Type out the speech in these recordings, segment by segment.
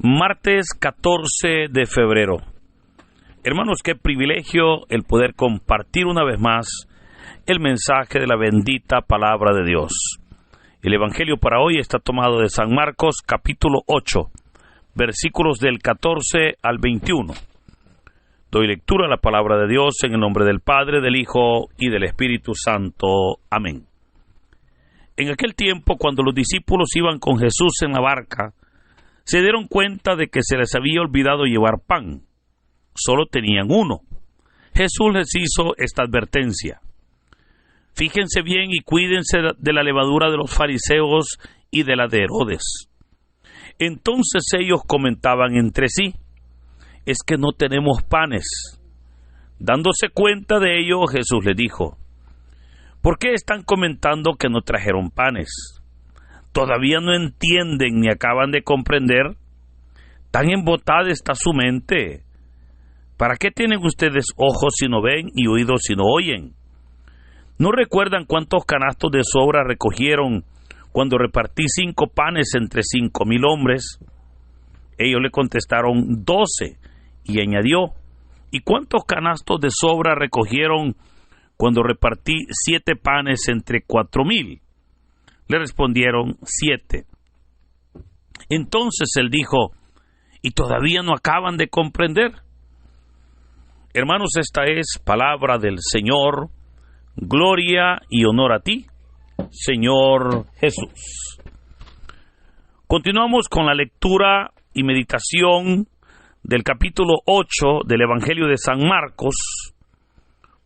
Martes 14 de febrero. Hermanos, qué privilegio el poder compartir una vez más el mensaje de la bendita palabra de Dios. El evangelio para hoy está tomado de San Marcos, capítulo 8, versículos del 14 al 21. Doy lectura a la palabra de Dios en el nombre del Padre, del Hijo y del Espíritu Santo. Amén. En aquel tiempo, cuando los discípulos iban con Jesús en la barca, se dieron cuenta de que se les había olvidado llevar pan. Solo tenían uno. Jesús les hizo esta advertencia: fíjense bien y cuídense de la levadura de los fariseos y de la de Herodes. Entonces ellos comentaban entre sí: es que no tenemos panes. Dándose cuenta de ello, Jesús les dijo: ¿por qué están comentando que no trajeron panes? ¿Todavía no entienden ni acaban de comprender? ¿Tan embotada está su mente? ¿Para qué tienen ustedes ojos si no ven y oídos si no oyen? ¿No recuerdan cuántos canastos de sobra recogieron cuando repartí 5 panes entre 5,000 hombres? Ellos le contestaron: 12. Y añadió: ¿y cuántos canastos de sobra recogieron cuando repartí 7 panes entre 4,000? Le respondieron: 7. Entonces él dijo: ¿y todavía no acaban de comprender? Hermanos, esta es palabra del Señor. Gloria y honor a ti, Señor Jesús. Continuamos con la lectura y meditación del capítulo 8 del Evangelio de San Marcos.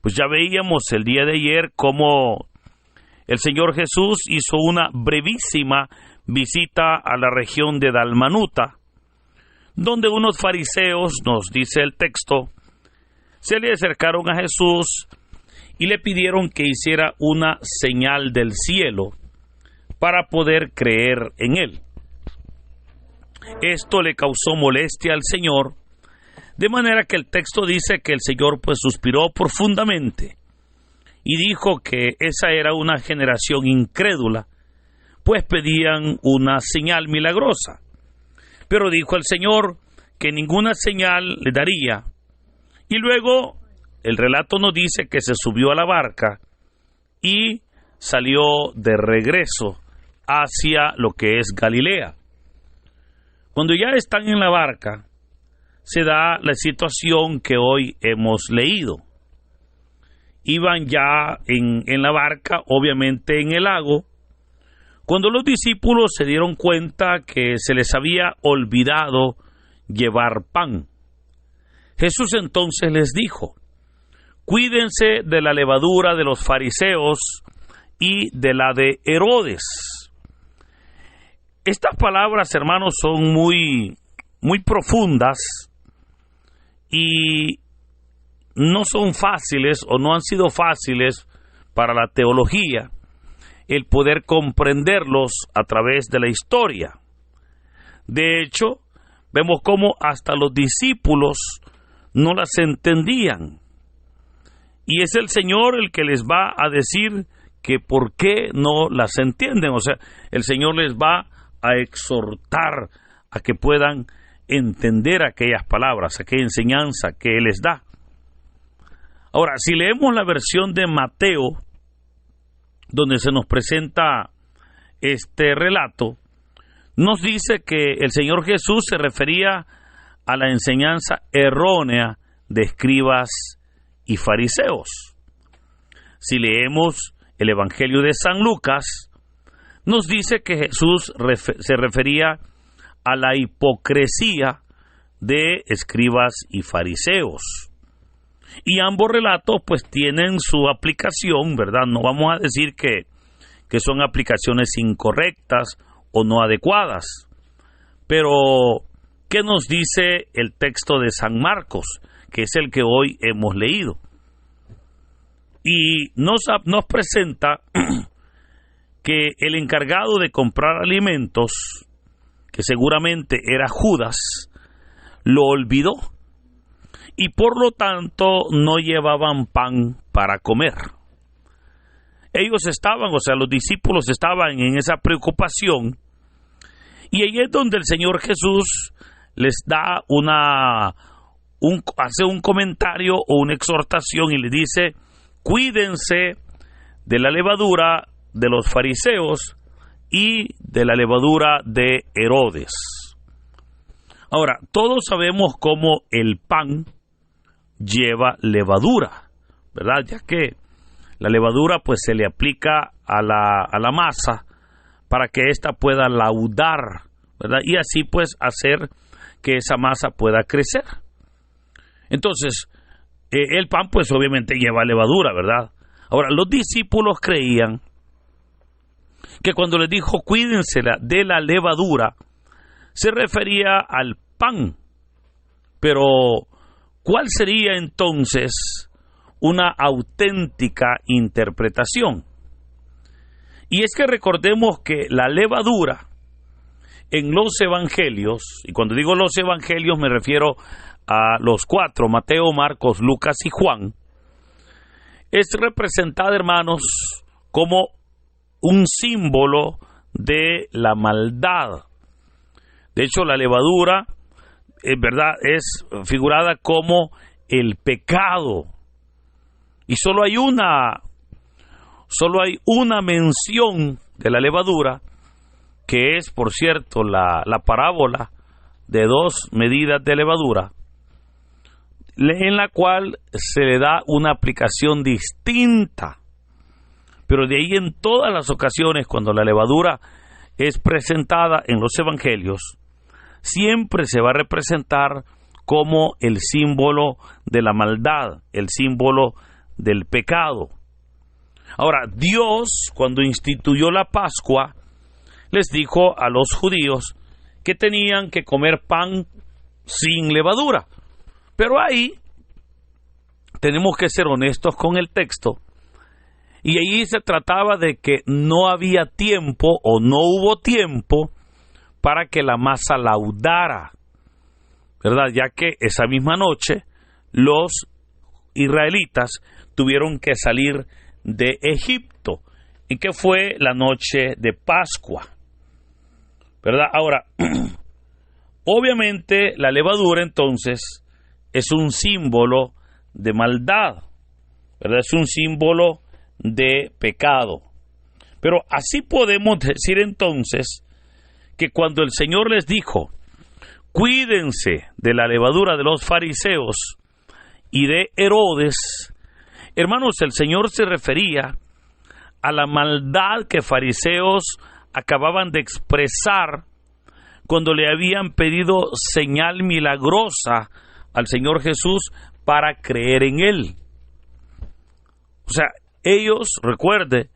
Pues ya veíamos el día de ayer cómo el Señor Jesús hizo una brevísima visita a la región de Dalmanuta, donde unos fariseos, nos dice el texto, se le acercaron a Jesús y le pidieron que hiciera una señal del cielo para poder creer en él. Esto le causó molestia al Señor, de manera que el texto dice que el Señor pues suspiró profundamente y dijo que esa era una generación incrédula, pues pedían una señal milagrosa. Pero dijo el Señor que ninguna señal le daría. Y luego el relato nos dice que se subió a la barca y salió de regreso hacia lo que es Galilea. Cuando ya están en la barca, se da la situación que hoy hemos leído. Iban ya en la barca, obviamente en el lago, cuando los discípulos se dieron cuenta que se les había olvidado llevar pan. Jesús entonces les dijo: cuídense de la levadura de los fariseos y de la de Herodes. Estas palabras, hermanos, son muy profundas y no son fáciles o no han sido fáciles para la teología el poder comprenderlos a través de la historia. De hecho, vemos cómo hasta los discípulos no las entendían. Y es el Señor el que les va a decir que por qué no las entienden. O sea, el Señor les va a exhortar a que puedan entender aquellas palabras, aquella enseñanza que Él les da. Ahora, si leemos la versión de Mateo, donde se nos presenta este relato, nos dice que el Señor Jesús se refería a la enseñanza errónea de escribas y fariseos. Si leemos el Evangelio de San Lucas, nos dice que Jesús se refería a la hipocresía de escribas y fariseos. Y ambos relatos pues tienen su aplicación, ¿verdad? No vamos a decir que son aplicaciones incorrectas o no adecuadas. Pero, ¿qué nos dice el texto de San Marcos, que es el que hoy hemos leído? Y nos presenta que el encargado de comprar alimentos, que seguramente era Judas, lo olvidó. Y por lo tanto no llevaban pan para comer. Ellos estaban, los discípulos estaban en esa preocupación. Y ahí es donde el Señor Jesús les da hace un comentario o una exhortación y les dice: cuídense de la levadura de los fariseos y de la levadura de Herodes. Ahora, todos sabemos cómo el pan lleva levadura, ¿verdad? Ya que la levadura pues se le aplica a la masa para que ésta pueda laudar, ¿verdad? Y así pues hacer que esa masa pueda crecer. Entonces, el pan pues obviamente lleva levadura, ¿verdad? Ahora, los discípulos creían que cuando les dijo cuídense de la levadura, se refería al pan. Pero, ¿cuál sería entonces una auténtica interpretación? Y es que recordemos que la levadura en los evangelios, y cuando digo los evangelios me refiero a los 4, Mateo, Marcos, Lucas y Juan, es representada, hermanos, como un símbolo de la maldad. De hecho, la levadura, en verdad, es figurada como el pecado. Y solo hay una mención de la levadura, que es, por cierto, la parábola de 2 medidas de levadura, en la cual se le da una aplicación distinta. Pero de ahí en todas las ocasiones, cuando la levadura es presentada en los evangelios, siempre se va a representar como el símbolo de la maldad, el símbolo del pecado. Ahora, Dios, cuando instituyó la Pascua, les dijo a los judíos que tenían que comer pan sin levadura. Pero ahí tenemos que ser honestos con el texto. Y ahí se trataba de que no había tiempo o no hubo tiempo para que la masa laudara, ¿verdad? Ya que esa misma noche los israelitas tuvieron que salir de Egipto, y que fue la noche de Pascua, ¿verdad? Ahora, obviamente la levadura entonces es un símbolo de maldad, ¿verdad? Es un símbolo de pecado. Pero así podemos decir entonces que cuando el Señor les dijo: cuídense de la levadura de los fariseos y de Herodes, hermanos, el Señor se refería a la maldad que fariseos acababan de expresar cuando le habían pedido señal milagrosa al Señor Jesús para creer en Él. O sea, ellos, recuerde,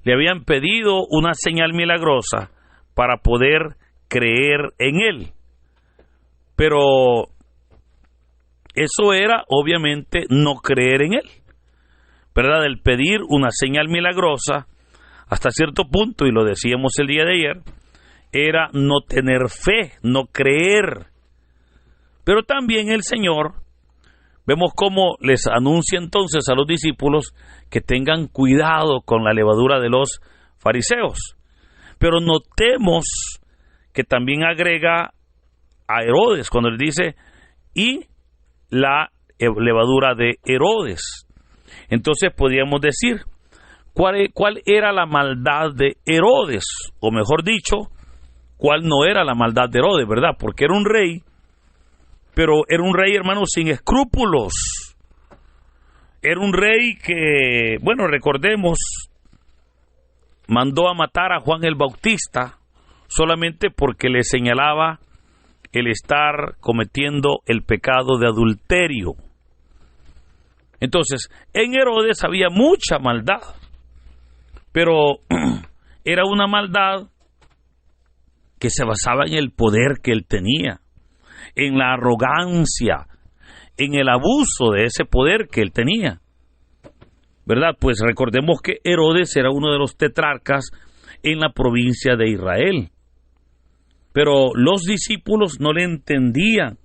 le habían pedido una señal milagrosa para poder creer en Él. Pero eso era, obviamente, no creer en Él, ¿verdad? El pedir una señal milagrosa, hasta cierto punto, y lo decíamos el día de ayer, era no tener fe, no creer. Pero también el Señor, vemos cómo les anuncia entonces a los discípulos que tengan cuidado con la levadura de los fariseos. Pero notemos que también agrega a Herodes, cuando le dice, y la levadura de Herodes. Entonces podríamos decir, ¿cuál era la maldad de Herodes? O mejor dicho, ¿cuál no era la maldad de Herodes, verdad? Porque era un rey, pero era un rey, hermano, sin escrúpulos. Era un rey que, bueno, recordemos, mandó a matar a Juan el Bautista solamente porque le señalaba el estar cometiendo el pecado de adulterio. Entonces, en Herodes había mucha maldad, pero era una maldad que se basaba en el poder que él tenía, en la arrogancia, en el abuso de ese poder que él tenía, ¿verdad? Pues recordemos que Herodes era uno de los tetrarcas en la provincia de Israel. Pero los discípulos no le entendían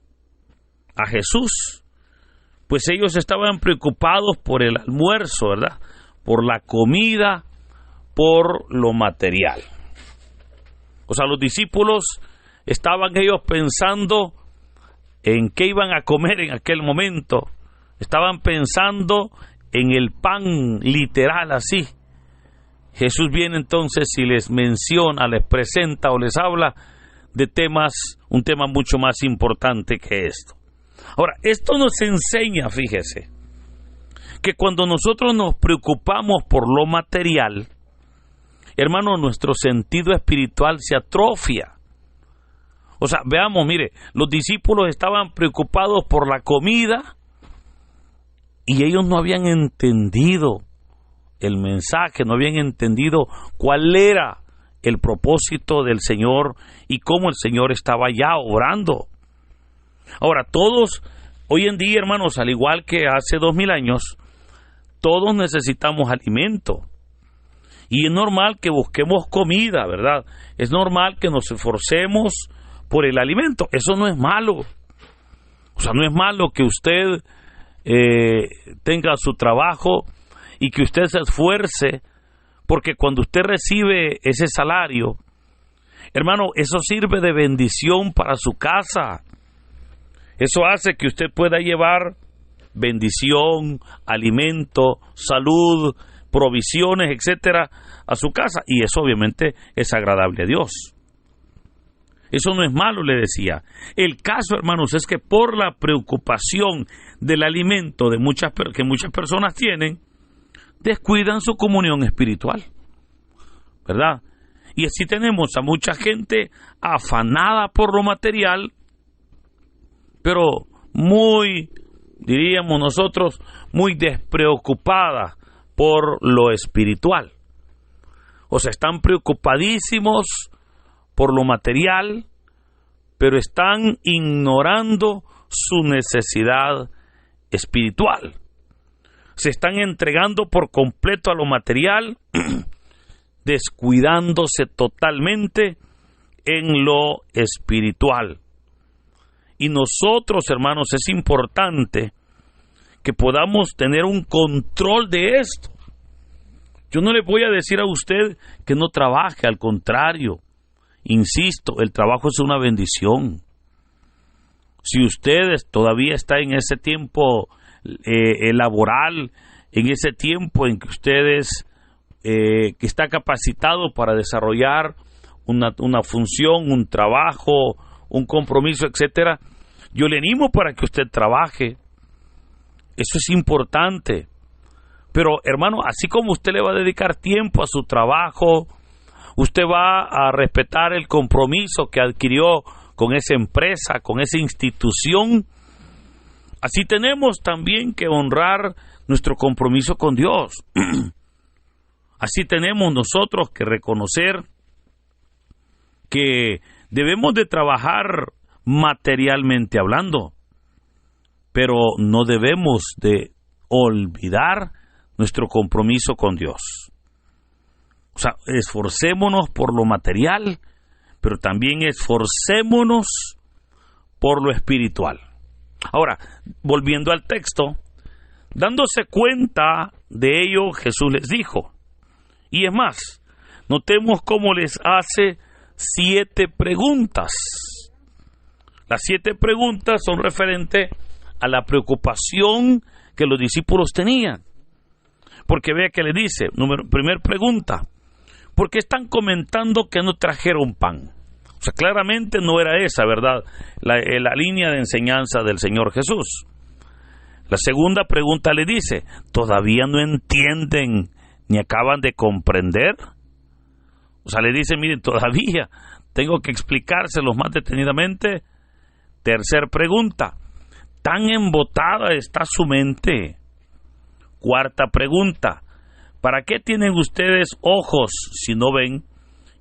a Jesús, pues ellos estaban preocupados por el almuerzo, ¿verdad? Por la comida, por lo material. O sea, los discípulos estaban ellos pensando en qué iban a comer en aquel momento. Estaban pensando en el pan, literal así. Jesús viene entonces y les menciona, les presenta o les habla de un tema mucho más importante que esto. Ahora, esto nos enseña, fíjese, que cuando nosotros nos preocupamos por lo material, hermano, nuestro sentido espiritual se atrofia. O sea, veamos, mire, los discípulos estaban preocupados por la comida y ellos no habían entendido el mensaje, no habían entendido cuál era el propósito del Señor y cómo el Señor estaba ya obrando. Ahora, todos, hoy en día, hermanos, al igual que hace 2000 años, todos necesitamos alimento. Y es normal que busquemos comida, ¿verdad? Es normal que nos esforcemos por el alimento. Eso no es malo. O sea, no es malo que usted tenga su trabajo y que usted se esfuerce, porque cuando usted recibe ese salario, hermano, eso sirve de bendición para su casa. Eso hace que usted pueda llevar bendición, alimento, salud, provisiones, etcétera, a su casa, y eso obviamente es agradable a Dios. Eso no es malo, le decía. El caso, hermanos, es que por la preocupación del alimento que muchas personas tienen, descuidan su comunión espiritual, ¿verdad? Y así tenemos a mucha gente afanada por lo material, pero muy, diríamos nosotros, muy despreocupada por lo espiritual. O sea, están preocupadísimos por lo material, pero están ignorando su necesidad espiritual. Se están entregando por completo a lo material, descuidándose totalmente en lo espiritual. Y nosotros, hermanos, es importante que podamos tener un control de esto. Yo no le voy a decir a usted que no trabaje, al contrario. Insisto, el trabajo es una bendición. Si usted todavía está en ese tiempo laboral, en ese tiempo en que usted que está capacitado para desarrollar una función, un trabajo, un compromiso, etcétera, yo le animo para que usted trabaje. Eso es importante. Pero, hermano, así como usted le va a dedicar tiempo a su trabajo, usted va a respetar el compromiso que adquirió con esa empresa, con esa institución. Así tenemos también que honrar nuestro compromiso con Dios. Así tenemos nosotros que reconocer que debemos de trabajar materialmente hablando, pero no debemos de olvidar nuestro compromiso con Dios. O sea, esforcémonos por lo material, pero también esforcémonos por lo espiritual. Ahora, volviendo al texto, dándose cuenta de ello, Jesús les dijo, y es más, notemos cómo les hace 7 preguntas. Las 7 preguntas son referentes a la preocupación que los discípulos tenían. Porque vea que le dice, primera pregunta, ¿por qué están comentando que no trajeron pan? O sea, claramente no era esa, ¿verdad?, la línea de enseñanza del Señor Jesús. La segunda pregunta le dice, ¿todavía no entienden ni acaban de comprender? O sea, le dice, miren, todavía tengo que explicárselos más detenidamente. Tercer pregunta, ¿tan embotada está su mente? Cuarta pregunta, ¿para qué tienen ustedes ojos si no ven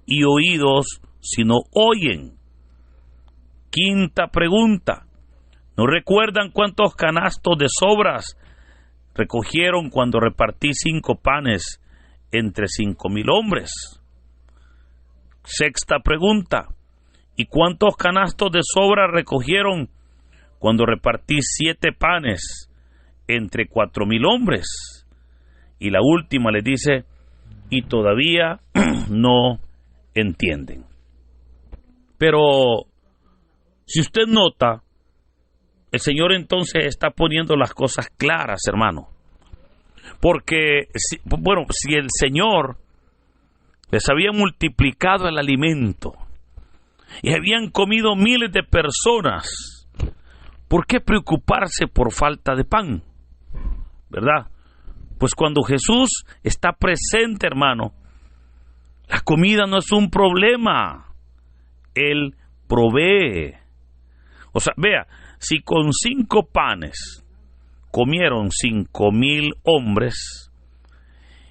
y oídos si no oyen? Quinta pregunta, ¿no recuerdan cuántos canastos de sobras recogieron cuando repartí 5 panes entre 5,000 hombres? Sexta pregunta, ¿y cuántos canastos de sobra recogieron cuando repartí 7 panes entre 4,000 hombres? Y la última les dice, y todavía no entienden. Pero si usted nota, el Señor entonces está poniendo las cosas claras, hermano. Porque, si el Señor les había multiplicado el alimento y habían comido miles de personas, ¿por qué preocuparse por falta de pan? ¿Verdad? Pues cuando Jesús está presente, hermano, la comida no es un problema. Él provee. O sea, vea, si con 5 panes comieron 5,000 hombres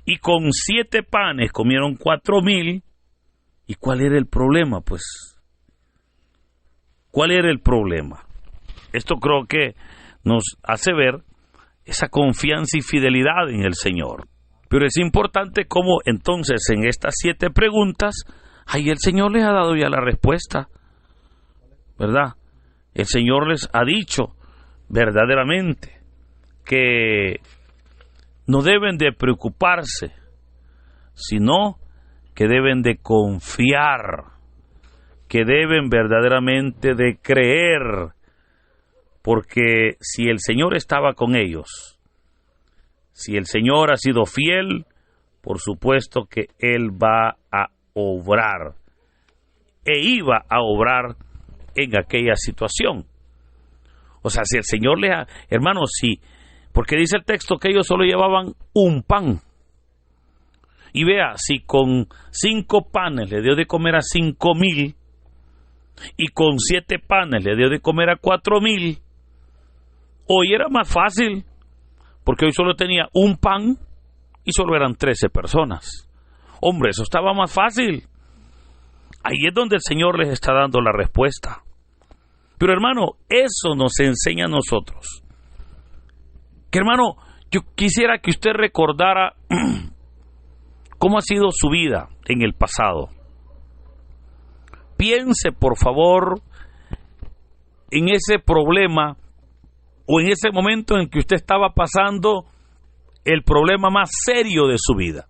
y con 7 panes comieron 4,000, ¿y cuál era el problema? Pues, ¿cuál era el problema? Esto creo que nos hace ver esa confianza y fidelidad en el Señor. Pero es importante cómo entonces en estas 7 preguntas, ahí el Señor les ha dado ya la respuesta, ¿verdad? El Señor les ha dicho verdaderamente que no deben de preocuparse, sino que deben de confiar, que deben verdaderamente de creer, porque si el Señor estaba con ellos, si el Señor ha sido fiel, por supuesto que Él va a obrar, e iba a obrar en aquella situación. O sea, si el Señor les ha... Hermanos, sí, porque dice el texto que ellos solo llevaban un pan. Y vea, si con 5 panes le dio de comer a 5,000, y con 7 panes le dio de comer a 4,000, hoy era más fácil, porque hoy solo tenía un pan y solo eran 13 personas. Hombre, eso estaba más fácil. Ahí es donde el Señor les está dando la respuesta. Pero hermano, eso nos enseña a nosotros. Que hermano, yo quisiera que usted recordara cómo ha sido su vida en el pasado. Piense, por favor, en ese problema o en ese momento en que usted estaba pasando el problema más serio de su vida.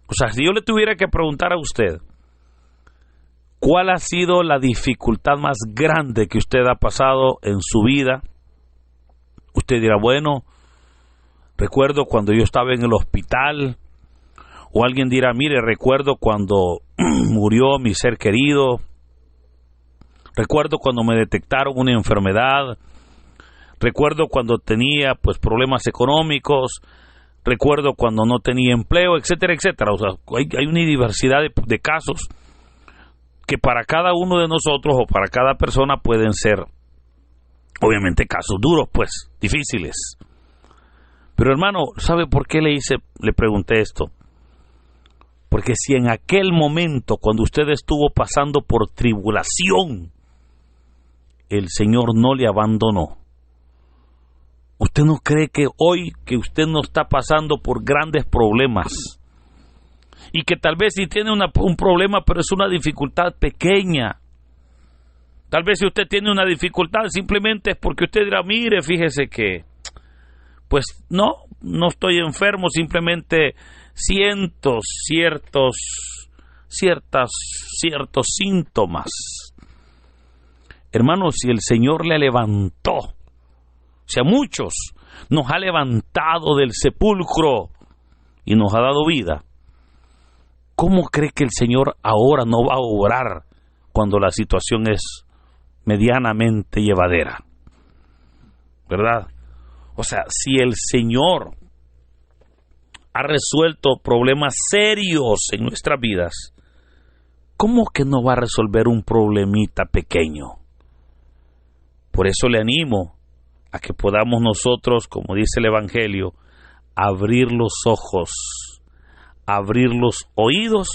O sea, si yo le tuviera que preguntar a usted, ¿cuál ha sido la dificultad más grande que usted ha pasado en su vida? Usted dirá, bueno, recuerdo cuando yo estaba en el hospital. O alguien dirá, mire, recuerdo cuando murió mi ser querido. Recuerdo cuando me detectaron una enfermedad. Recuerdo cuando tenía pues problemas económicos. Recuerdo cuando no tenía empleo, etcétera, etcétera. O sea, hay una diversidad de casos que para cada uno de nosotros o para cada persona pueden ser, obviamente, casos duros, pues, difíciles. Pero hermano, ¿sabe por qué le pregunté esto? Porque si en aquel momento, cuando usted estuvo pasando por tribulación, el Señor no le abandonó, ¿usted no cree que hoy que usted no está pasando por grandes problemas? Y que tal vez si tiene un problema, pero es una dificultad pequeña. Tal vez si usted tiene una dificultad, simplemente es porque usted dirá, mire, fíjese que, pues no estoy enfermo, simplemente siento ciertos síntomas. Hermanos, si el Señor le levantó, o sea, muchos nos ha levantado del sepulcro y nos ha dado vida, ¿cómo cree que el Señor ahora no va a obrar cuando la situación es medianamente llevadera? ¿Verdad? O sea, si el Señor ha resuelto problemas serios en nuestras vidas, ¿cómo que no va a resolver un problemita pequeño? Por eso le animo a que podamos nosotros, como dice el Evangelio, abrir los ojos, abrir los oídos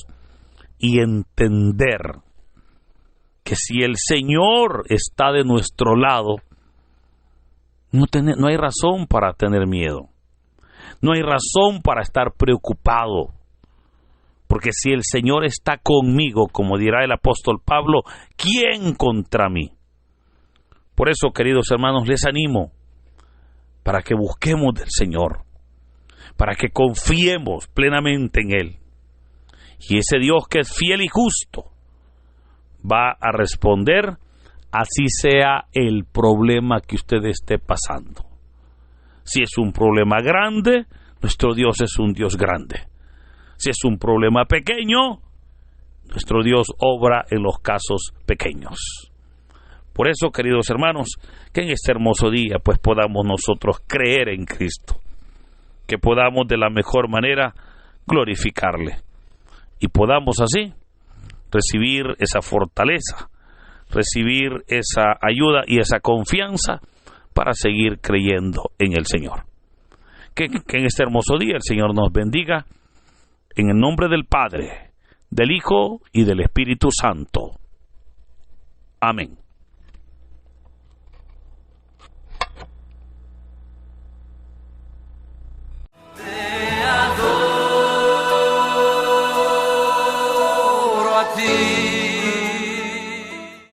y entender que si el Señor está de nuestro lado, no hay razón para tener miedo, no hay razón para estar preocupado, porque si el Señor está conmigo, como dirá el apóstol Pablo, ¿quién contra mí? Por eso, queridos hermanos, les animo para que busquemos del Señor, para que confiemos plenamente en Él. Y ese Dios que es fiel y justo va a responder así sea el problema que usted esté pasando. Si es un problema grande, nuestro Dios es un Dios grande. Si es un problema pequeño, nuestro Dios obra en los casos pequeños. Por eso, queridos hermanos, que en este hermoso día pues podamos nosotros creer en Cristo, que podamos de la mejor manera glorificarle y podamos así recibir esa fortaleza, recibir esa ayuda y esa confianza para seguir creyendo en el Señor. Que en este hermoso día el Señor nos bendiga en el nombre del Padre, del Hijo y del Espíritu Santo. Amén. Te adoro a ti.